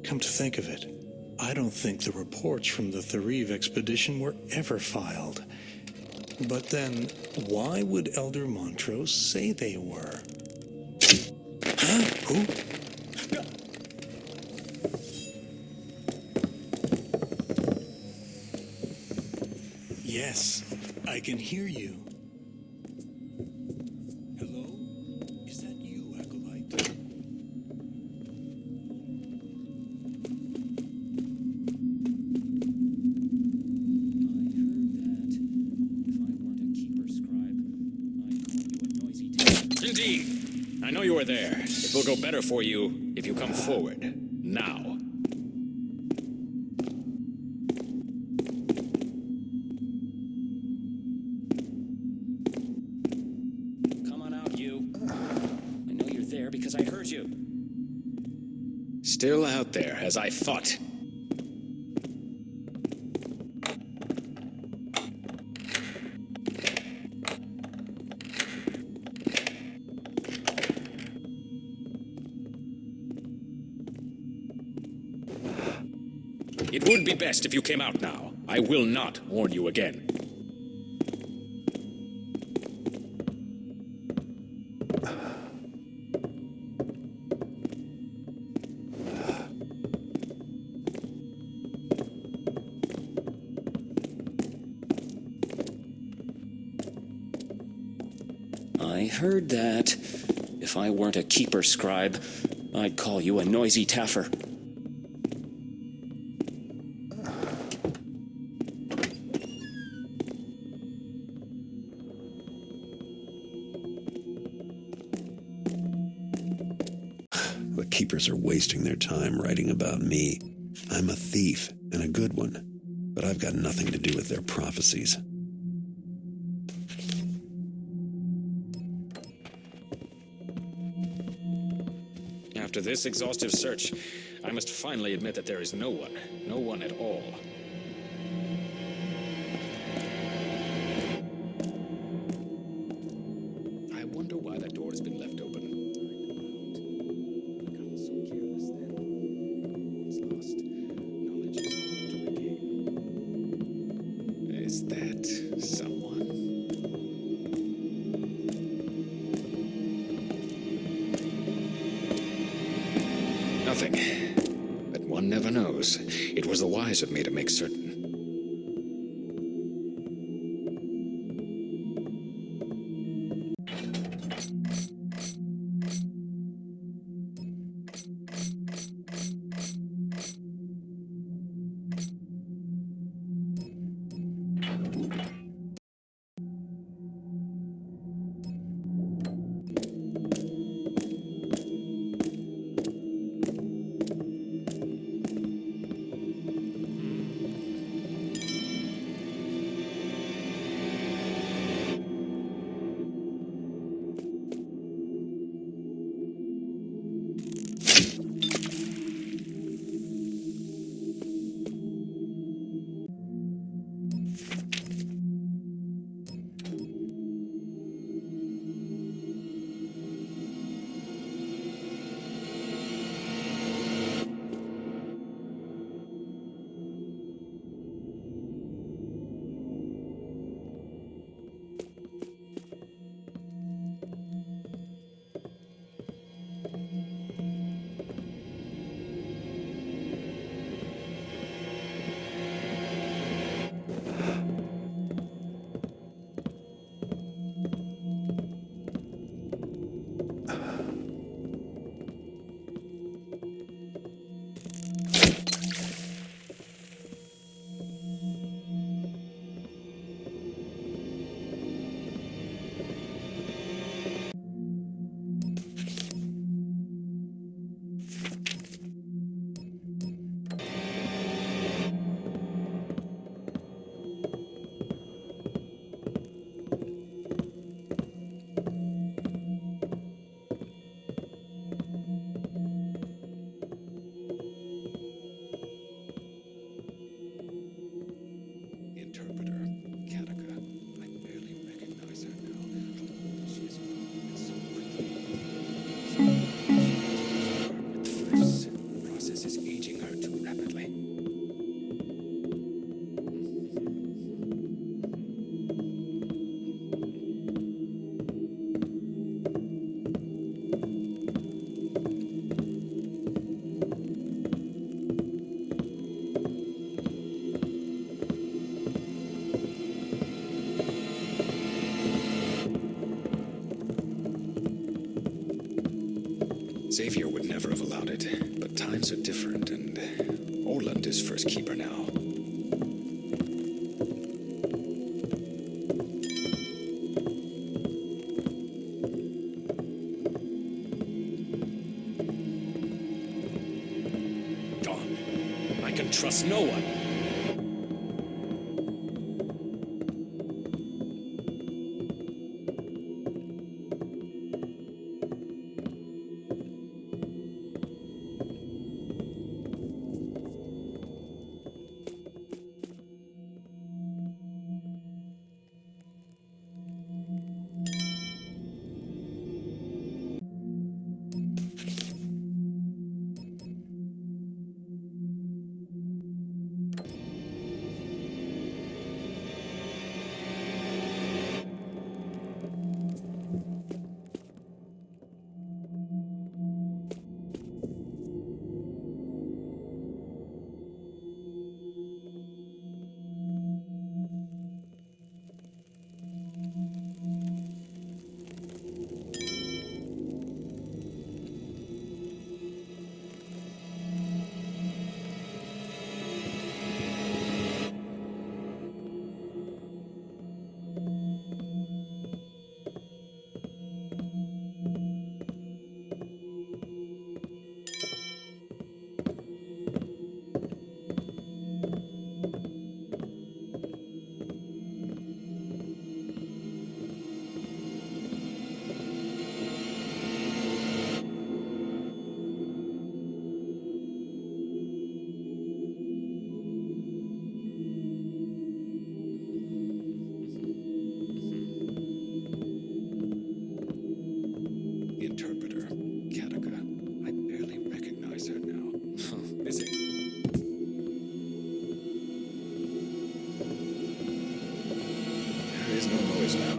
Come to think of it, I don't think the reports from the Thariv expedition were ever filed. But then, why would Elder Montrose say they were? Huh? Who? Yes, I can hear you. Hello? Is that you, Acolyte? Indeed. I know you are there. It will go better for you if you come forward. Now. Come on out, you. I know you're there because I heard you. Still out there, as I thought. It would be best if you came out now. I will not warn you again. I heard that. If I weren't a keeper scribe, I'd call you a noisy taffer. The keepers are wasting their time writing about me. I'm a thief, and a good one, but I've got nothing to do with their prophecies. After this exhaustive search, I must finally admit that there is no one at all. I wonder why that door has been left open. I've gotten so careless then. Once lost, knowledge is hard to regain. Is that someone? Nothing. But one never knows. It was the wise of me to make certain. is aging her too rapidly. Xavier would never have allowed it, but times are different, and Orland is first keeper now. Gone. I can trust no one. There's no noise now.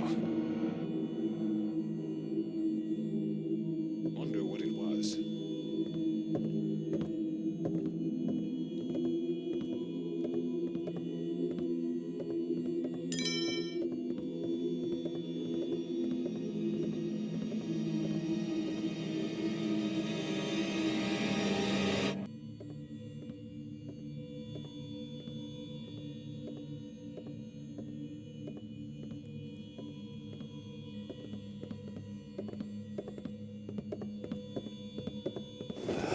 Wonder what it was.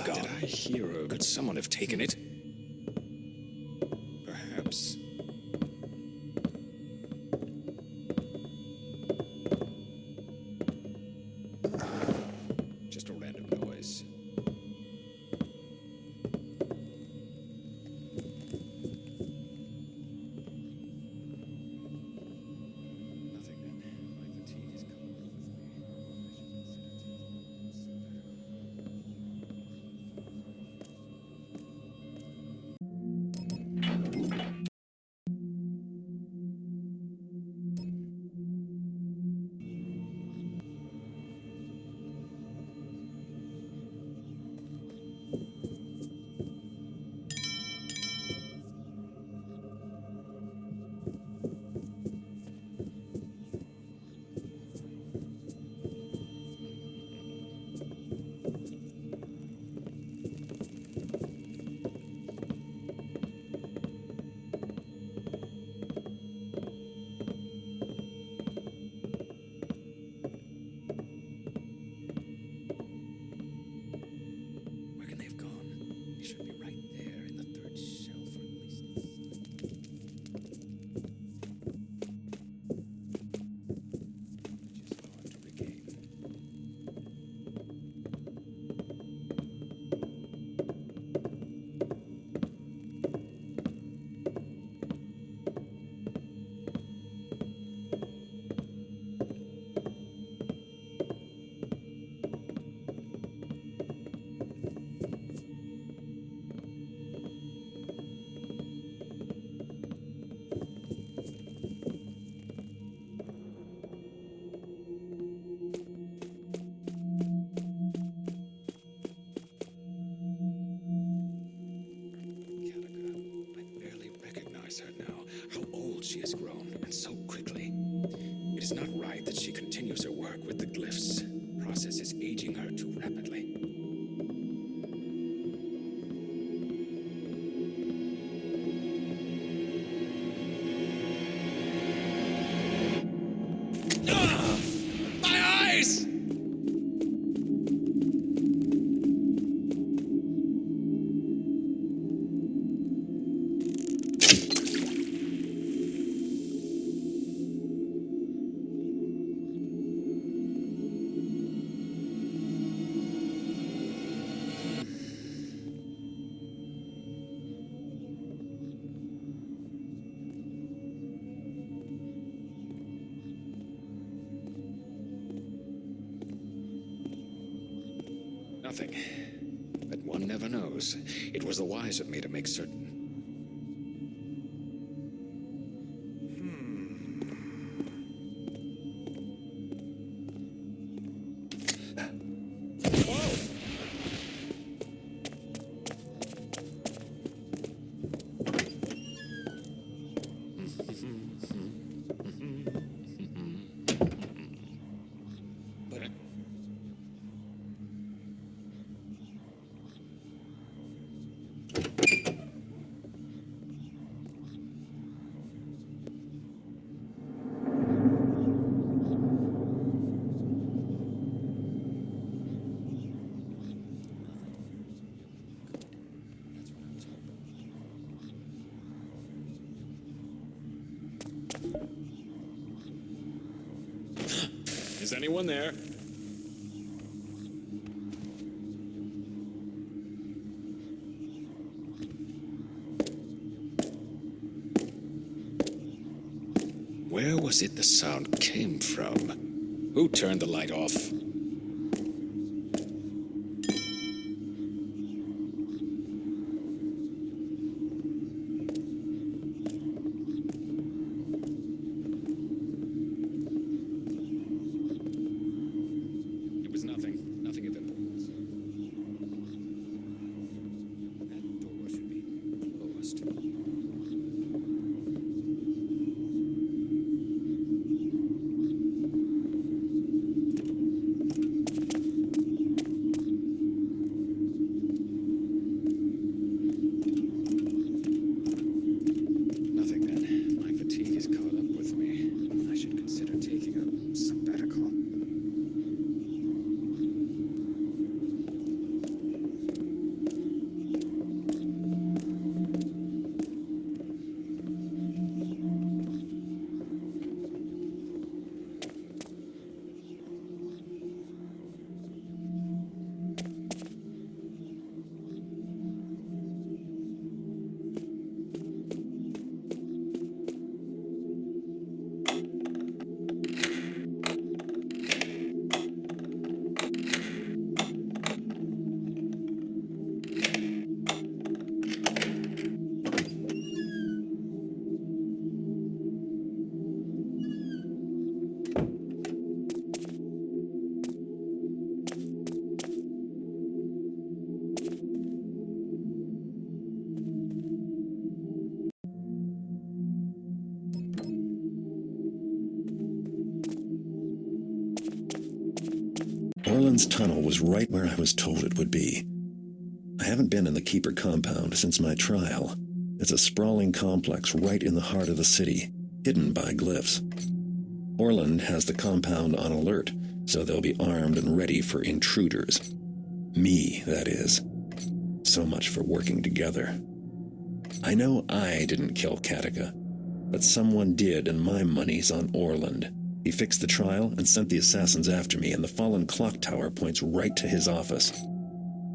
Did I hear her? Could someone have taken it? Perhaps. Just a random noise. nothing. But one never knows. It was the wise of me to make certain. Is anyone there? Where was it the sound came from? Who turned the light off? Orland's tunnel was right where I was told it would be. I haven't been in the Keeper compound since my trial. It's a sprawling complex right in the heart of the city, hidden by glyphs. Orland has the compound on alert, so they'll be armed and ready for intruders. Me, that is. So much for working together. I know I didn't kill Katika, but someone did, and my money's on Orland. He fixed the trial and sent the assassins after me, and the fallen clock tower points right to his office.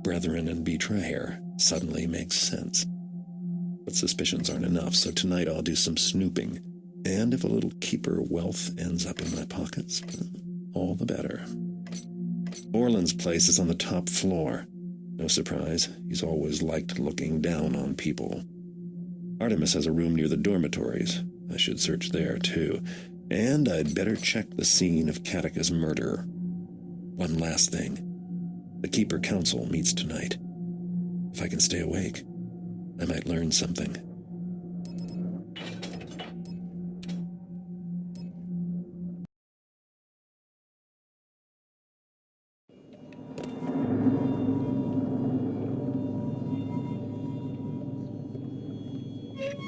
Brethren and betrayer suddenly makes sense. But suspicions aren't enough, so tonight I'll do some snooping. And if a little Keeper wealth ends up in my pockets, all the better. Orland's place is on the top floor. No surprise, he's always liked looking down on people. Artemis has a room near the dormitories. I should search there, too. And I'd better check the scene of Katika's murder. One last thing. The Keeper Council meets tonight. If I can stay awake, I might learn something.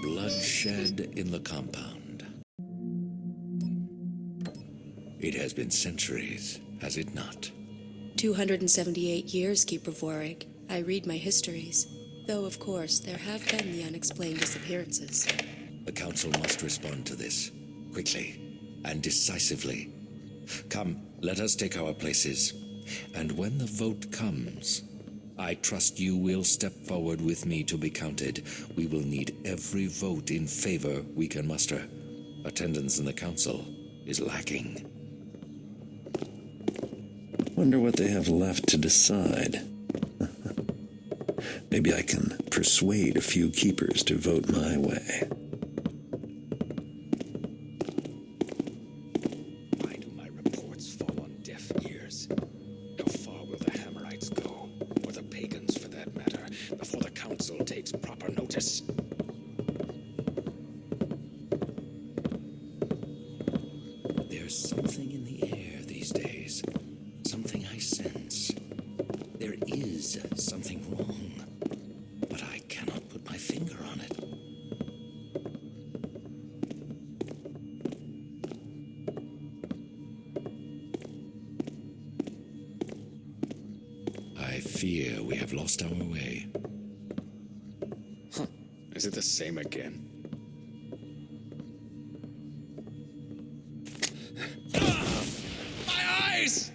Bloodshed in the compound. It has been centuries, has it not? 278 years, Keeper Vorig. I read my histories. Though, of course, there have been the unexplained disappearances. The Council must respond to this, quickly and decisively. Come, let us take our places. And when the vote comes, I trust you will step forward with me to be counted. We will need every vote in favor we can muster. Attendance in the Council is lacking. Wonder what they have left to decide. Maybe I can persuade a few keepers to vote my way. Why do my reports fall on deaf ears? How far will the Hammerites go, or the pagans for that matter, before the council takes proper notice? There's something in the air these days. Something I sense. There is something wrong, but I cannot put my finger on it. I fear we have lost our way. Huh. Is it the same again? My eyes!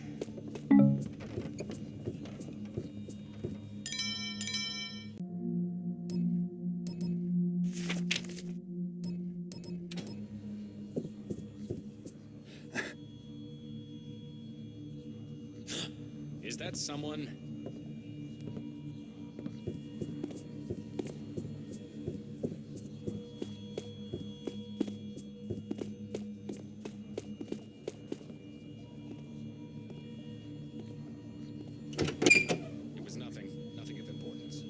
Is that someone? It was nothing. Nothing of importance.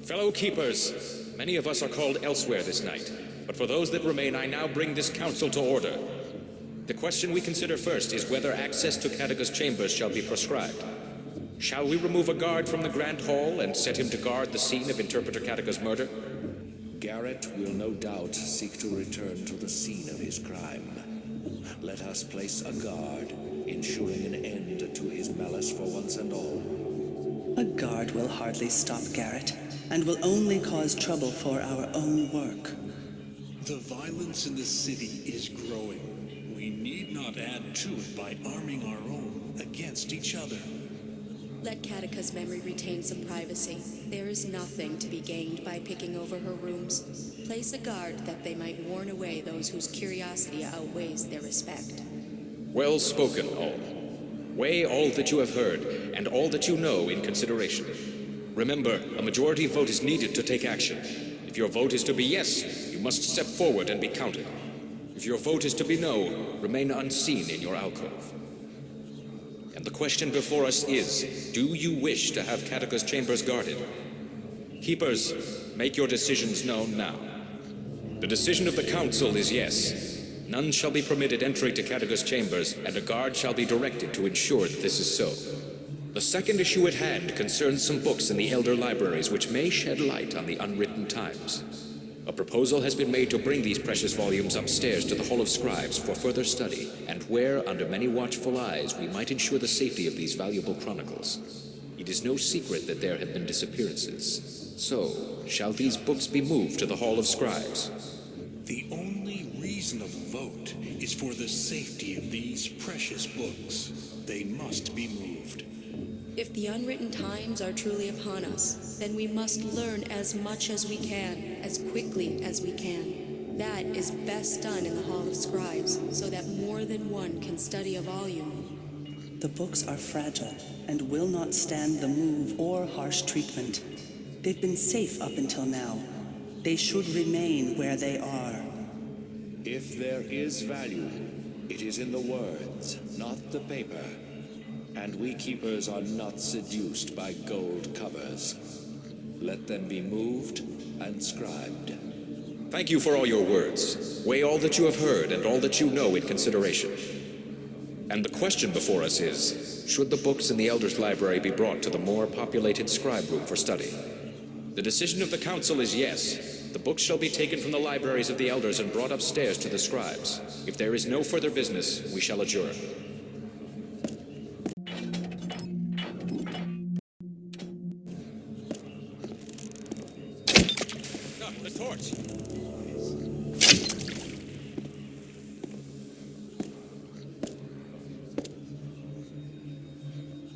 Fellow keepers, many of us are called elsewhere this night, but for those that remain, I now bring this council to order. The question we consider first is whether access to Catechus' chambers shall be prescribed. Shall we remove a guard from the Grand Hall and set him to guard the scene of Interpreter Catechus' murder? Garrett will no doubt seek to return to the scene of his crime. Let us place a guard, ensuring an end to his malice for once and all. A guard will hardly stop Garrett, and will only cause trouble for our own work. The violence in the city is growing. We need not add to it by arming our own against each other. Let Catechus' memory retain some privacy. There is nothing to be gained by picking over her rooms. Place a guard that they might warn away those whose curiosity outweighs their respect. Well spoken, all. Weigh all that you have heard, and all that you know in consideration. Remember, a majority vote is needed to take action. If your vote is to be yes, you must step forward and be counted. If your vote is to be no, remain unseen in your alcove. And the question before us is, do you wish to have Catechus' chambers guarded? Keepers, make your decisions known now. The decision of the council is yes. None shall be permitted entry to Catechus' chambers, and a guard shall be directed to ensure that this is so. The second issue at hand concerns some books in the Elder Libraries which may shed light on the unwritten times. A proposal has been made to bring these precious volumes upstairs to the Hall of Scribes for further study, and where, under many watchful eyes, we might ensure the safety of these valuable chronicles. It is no secret that there have been disappearances. So, shall these books be moved to the Hall of Scribes? The only reasonable vote is for the safety of these precious books. They must be moved. If the unwritten times are truly upon us, then we must learn as much as we can, as quickly as we can. That is best done in the Hall of Scribes, so that more than one can study a volume. The books are fragile and will not stand the move or harsh treatment. They've been safe up until now. They should remain where they are. If there is value, it is in the words, not the paper. And we keepers are not seduced by gold covers. Let them be moved and scribed. Thank you for all your words. Weigh all that you have heard and all that you know in consideration. And the question before us is, should the books in the Elders' Library be brought to the more populated scribe room for study? The decision of the council is yes. The books shall be taken from the libraries of the elders and brought upstairs to the scribes. If there is no further business, we shall adjourn. The torch!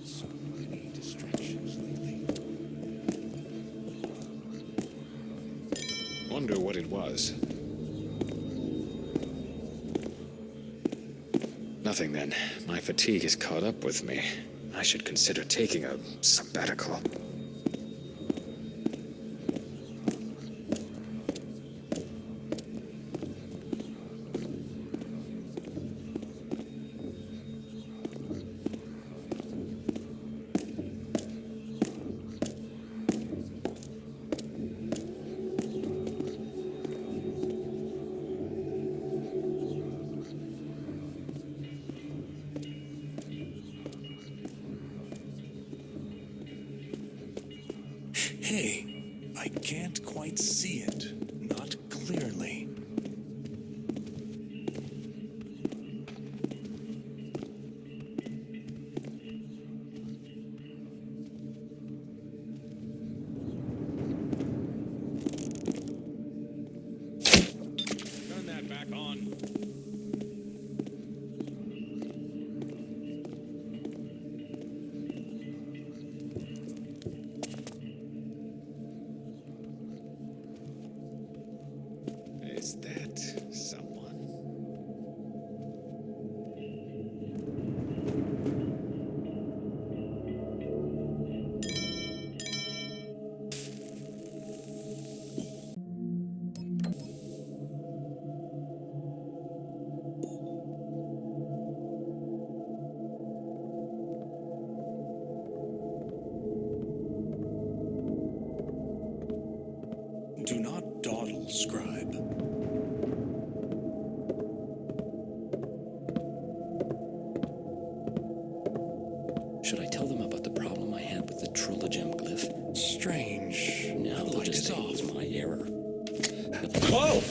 So many distractions lately. Wonder what it was. nothing then. My fatigue has caught up with me. I should consider taking a sabbatical. Hey, I can't quite see it. Not clearly. Turn that back on. Is that someone? Do not dawdle, scribe. Should I tell them about the problem I had with the Trilogem glyph? Strange. Now they'll Light just is say it off. was my error. Whoa!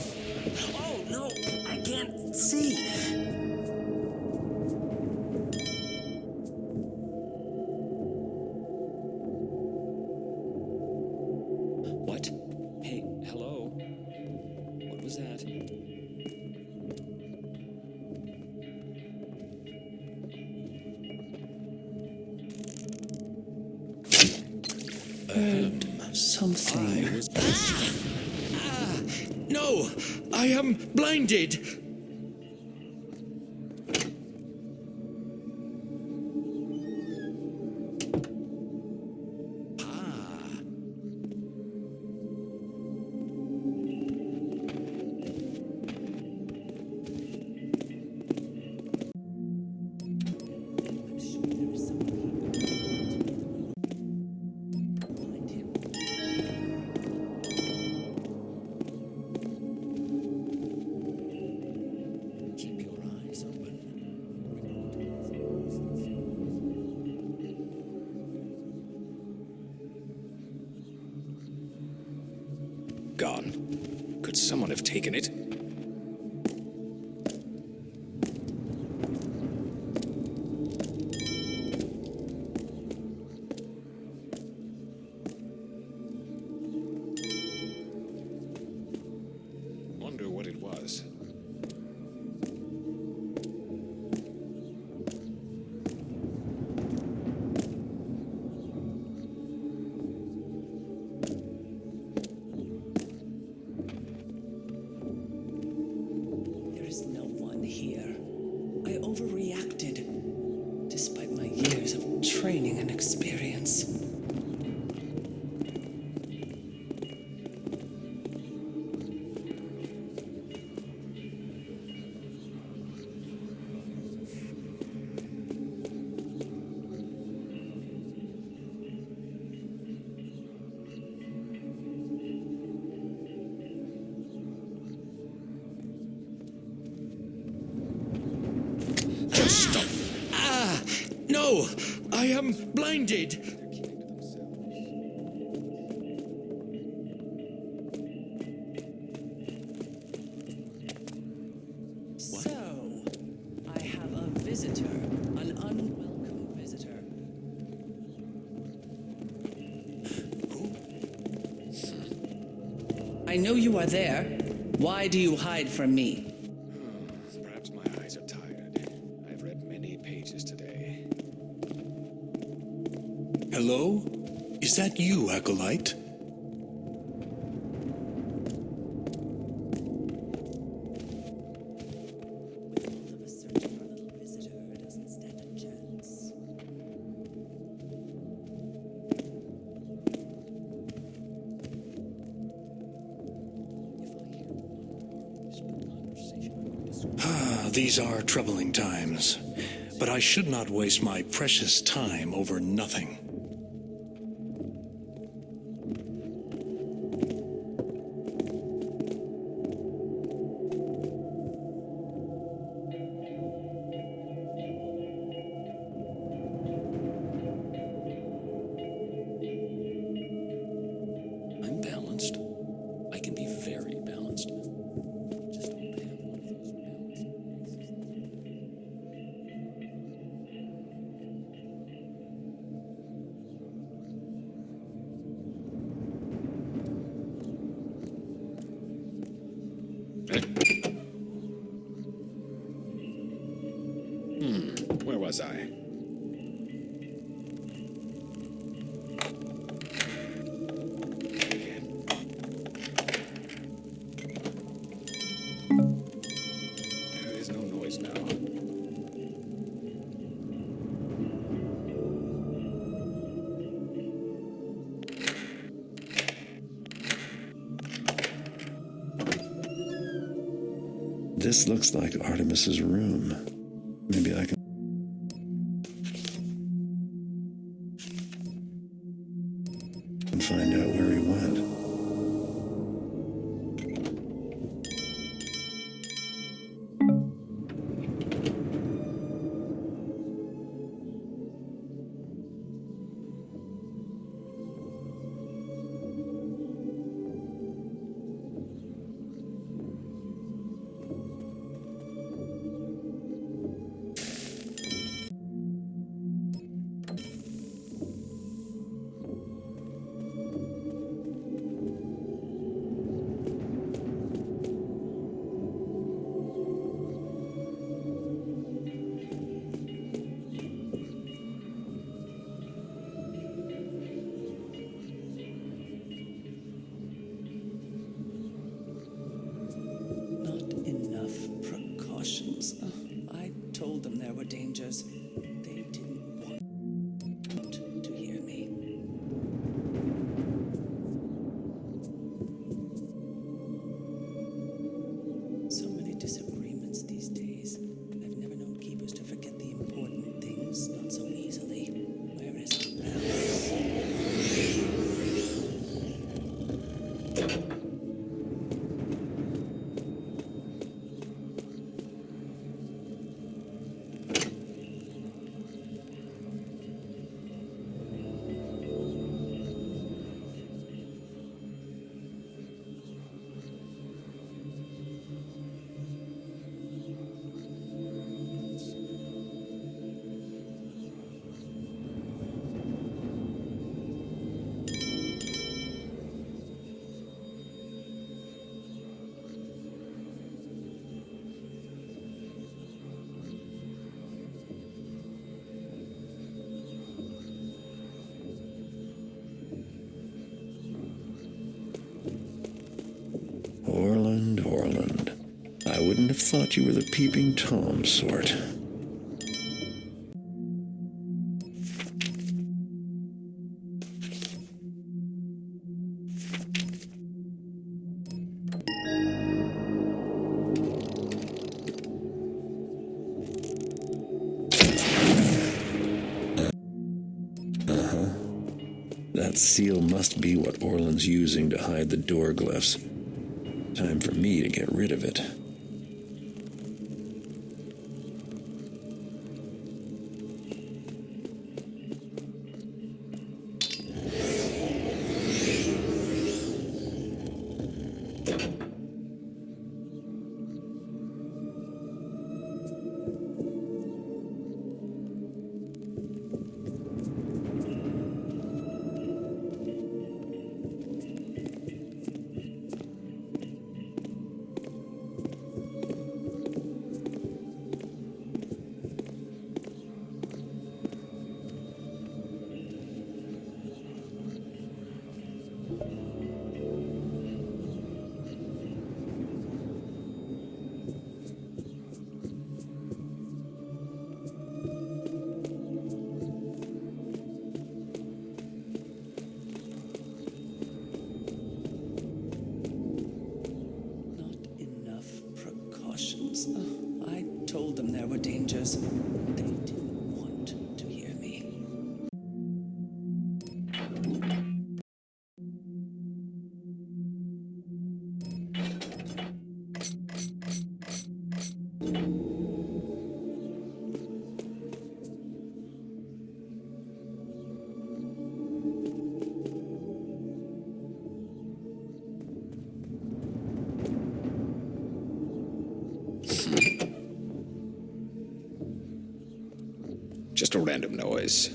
Oh, no, I can't see. What? Hey, hello? What was that? Something. No! I am blinded! Keep your eyes open. Gone. Could someone have taken it? Wonder what it was. There is no one here. I overreacted, despite my years of training and experience. Stop! No! I am blinded! So, I have a visitor, an unwelcome visitor. I know you are there. Why do you hide from me? Perhaps my eyes are tired. I've read many pages today. Hello? Is that you, Acolyte? With both of us searching for a little visitor. These are troubling times, but I should not waste my precious time over nothing. I'm balanced. I can be very balanced. Just don't have one of those Where was I? There is no noise now. This looks like Artemis's room. Maybe I can find out where he went. Not enough precautions. I told them there were dangers. They didn't want to hear me. So many disagreements these days. I've never known keepers to forget the important things, not so easily. Where is our balance? Orland. I wouldn't have thought you were the peeping Tom sort. That seal must be what Orland's using to hide the door glyphs. Time for me to get rid of it. just a random noise.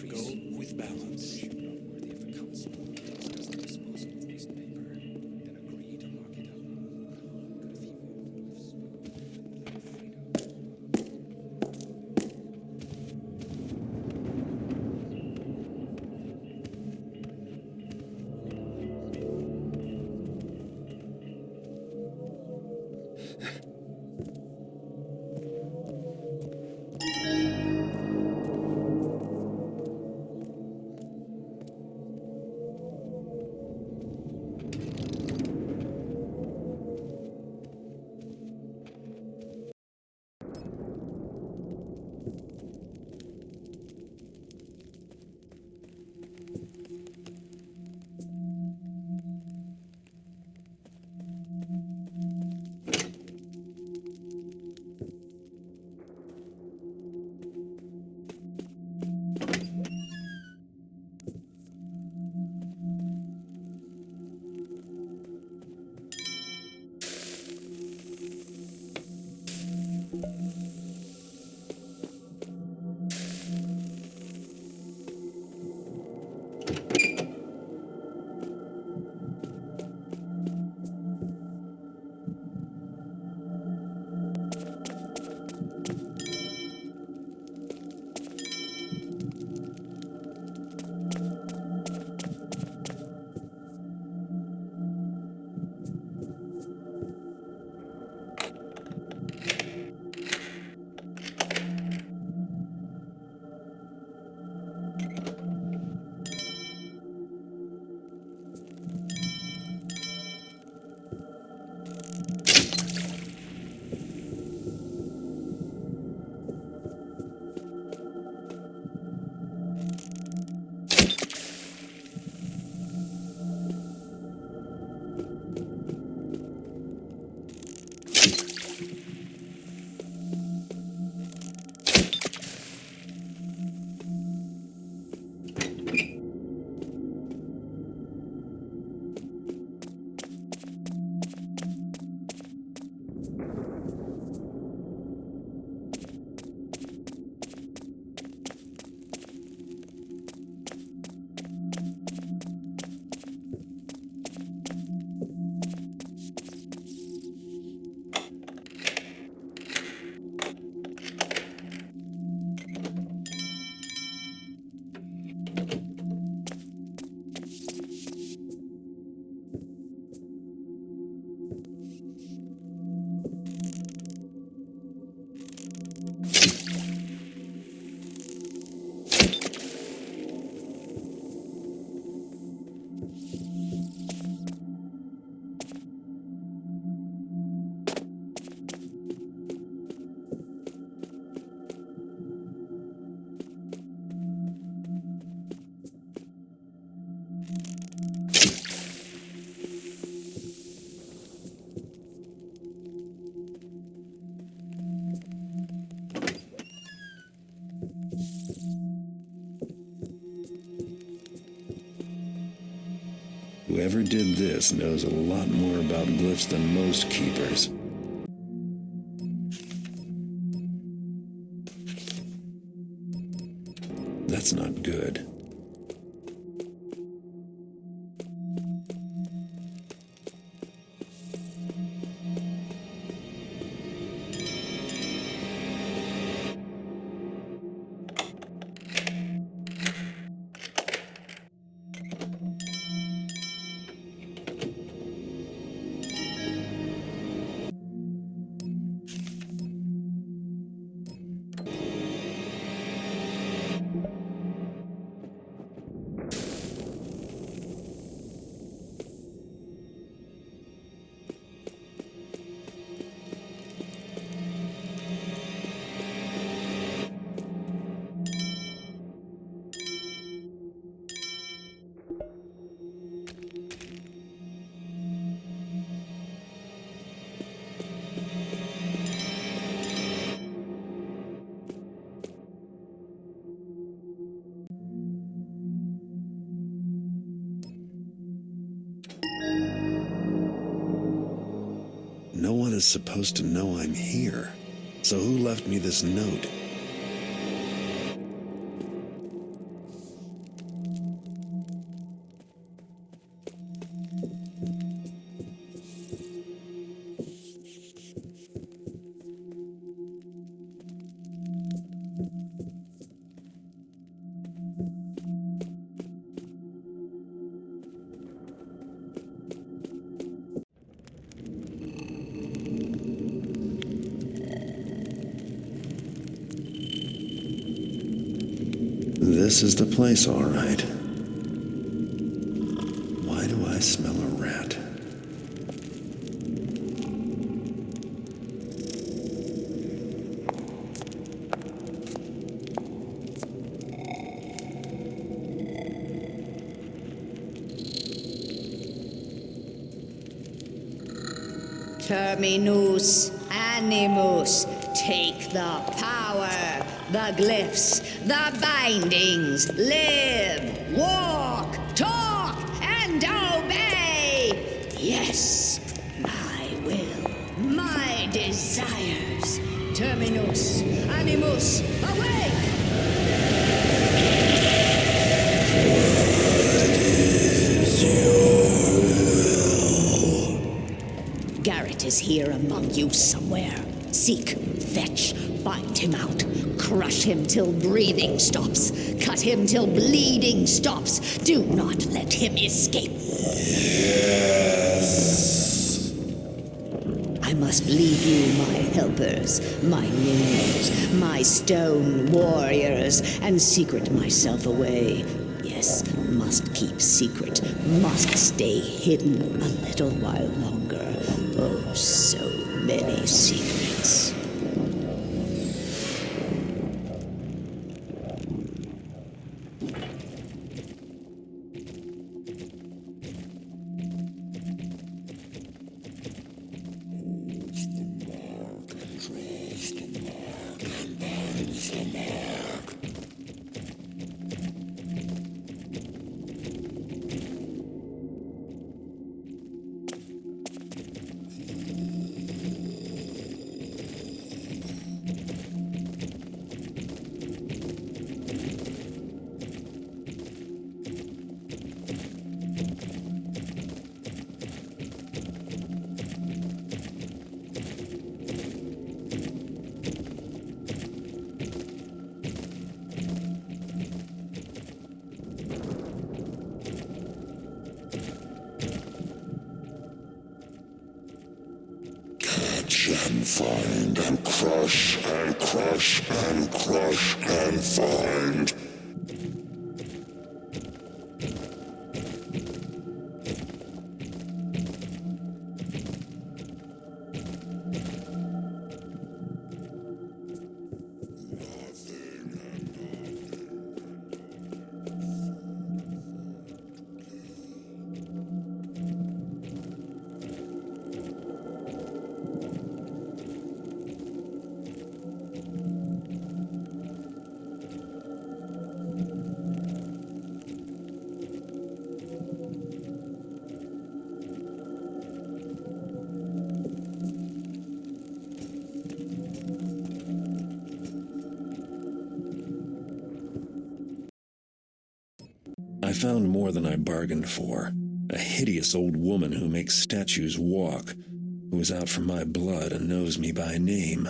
Go with balance. Whoever did this knows a lot more about glyphs than most keepers. That's not good. no one is supposed to know I'm here. So who left me this note? This is the place, all right. Why do I smell a rat? Terminus animus, take the power, the glyphs, the bindings, live, walk, talk, and obey. Yes, my will, my desires. Terminus animus, awake! Garrett is here among you somewhere. Seek, fetch, find him out. Crush him till breathing stops. Cut him till bleeding stops. Do not let him escape. Yes. I must leave you my helpers, my minions, my stone warriors, and secret myself away. Yes, must keep secret, must stay hidden a little while longer. Oh, so many secrets. And find and crush and crush and crush and find. I found more than I bargained for. A hideous old woman who makes statues walk, who is out for my blood and knows me by name.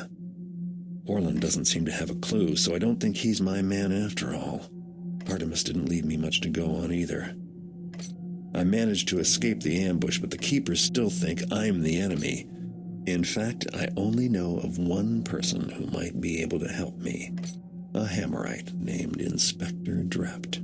Orland doesn't seem to have a clue, so I don't think he's my man after all. Artemis didn't leave me much to go on either. I managed to escape the ambush, but the Keepers still think I'm the enemy. In fact, I only know of one person who might be able to help me. A Hammerite named Inspector Drept.